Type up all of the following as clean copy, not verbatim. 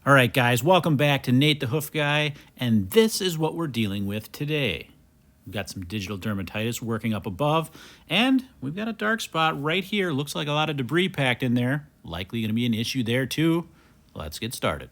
All right, guys, welcome back to Nate the Hoof Guy, and this is what we're dealing with today. We've got some digital dermatitis working up above, and we've got a dark spot right here. Looks like a lot of debris packed in there. Likely going to be an issue there, too. Let's get started.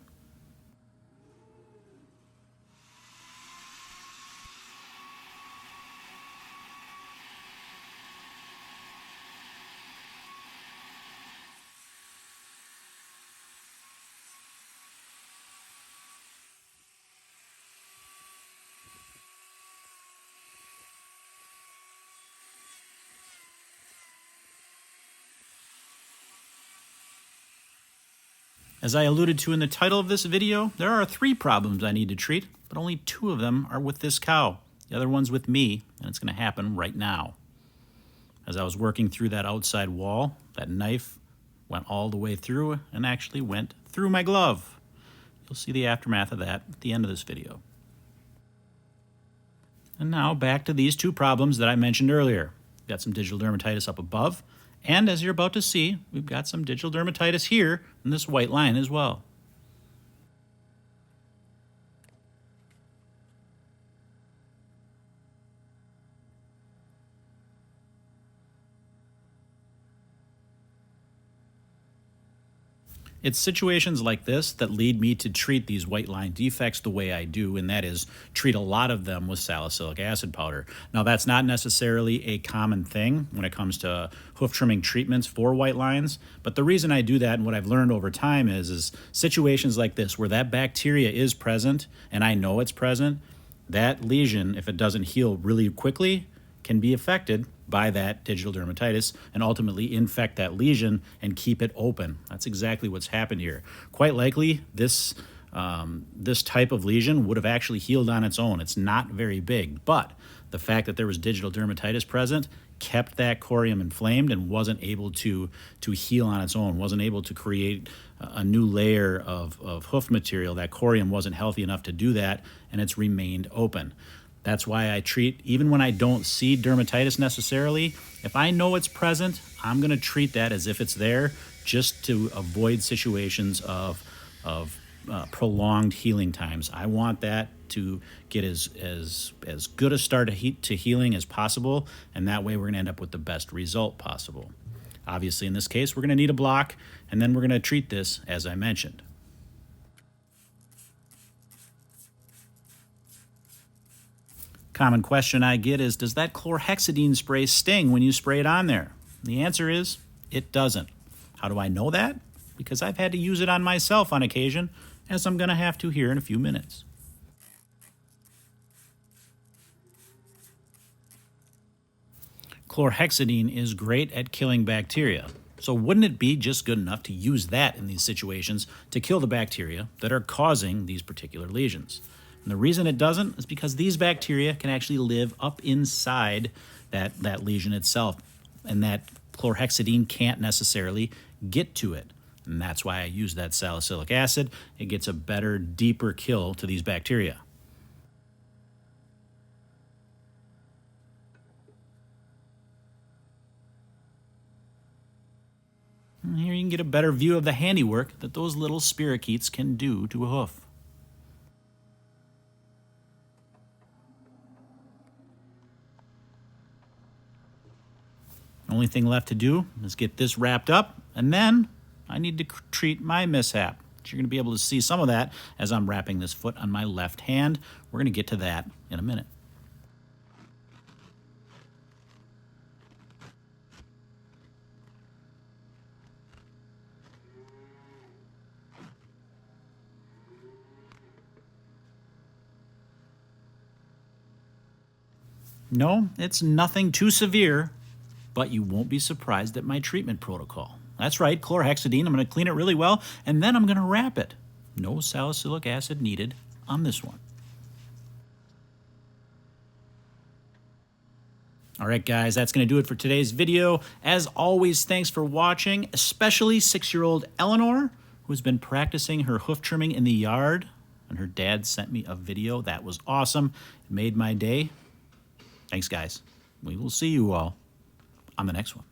As I alluded to in the title of this video, there are 3 problems I need to treat, but only 2 of them are with this cow. The other one's with me, and it's going to happen right now. As I was working through that outside wall, that knife went all the way through and actually went through my glove. You'll see the aftermath of that at the end of this video. And now back to these 2 problems that I mentioned earlier. We've got some digital dermatitis up above, and as you're about to see, we've got some digital dermatitis here in this white line as well. It's situations like this that lead me to treat these white line defects the way I do, and that is treat a lot of them with salicylic acid powder. Now, that's not necessarily a common thing when it comes to hoof trimming treatments for white lines, but the reason I do that and what I've learned over time is situations like this where that bacteria is present, and I know it's present, that lesion, if it doesn't heal really quickly, can be affected by that digital dermatitis and ultimately infect that lesion and keep it open. That's exactly what's happened here. Quite likely, this type of lesion would have actually healed on its own. It's not very big, but the fact that there was digital dermatitis present kept that corium inflamed and wasn't able to heal on its own, wasn't able to create a new layer of hoof material. That corium wasn't healthy enough to do that, and it's remained open. That's why I treat, even when I don't see dermatitis necessarily, if I know it's present, I'm going to treat that as if it's there just to avoid situations of prolonged healing times. I want that to get as good a start to healing as possible, and that way we're going to end up with the best result possible. Obviously, in this case, we're going to need a block, and then we're going to treat this as I mentioned. Common question I get is, does that chlorhexidine spray sting when you spray it on there? The answer is, it doesn't. How do I know that? Because I've had to use it on myself on occasion, as I'm going to have to here in a few minutes. Chlorhexidine is great at killing bacteria. So wouldn't it be just good enough to use that in these situations to kill the bacteria that are causing these particular lesions? And the reason it doesn't is because these bacteria can actually live up inside that lesion itself, and that chlorhexidine can't necessarily get to it. And that's why I use that salicylic acid. It gets a better, deeper kill to these bacteria. And here you can get a better view of the handiwork that those little spirochetes can do to a hoof. Only thing left to do is get this wrapped up, and then I need to treat my mishap. You're going to be able to see some of that as I'm wrapping this foot on my left hand. We're going to get to that in a minute. No, it's nothing too severe, but you won't be surprised at my treatment protocol. That's right, chlorhexidine. I'm going to clean it really well, and then I'm going to wrap it. No salicylic acid needed on this one. All right, guys, that's going to do it for today's video. As always, thanks for watching, especially 6-year-old Eleanor, who's been practicing her hoof trimming in the yard, and her dad sent me a video. That was awesome. It made my day. Thanks, guys. We will see you all on the next one.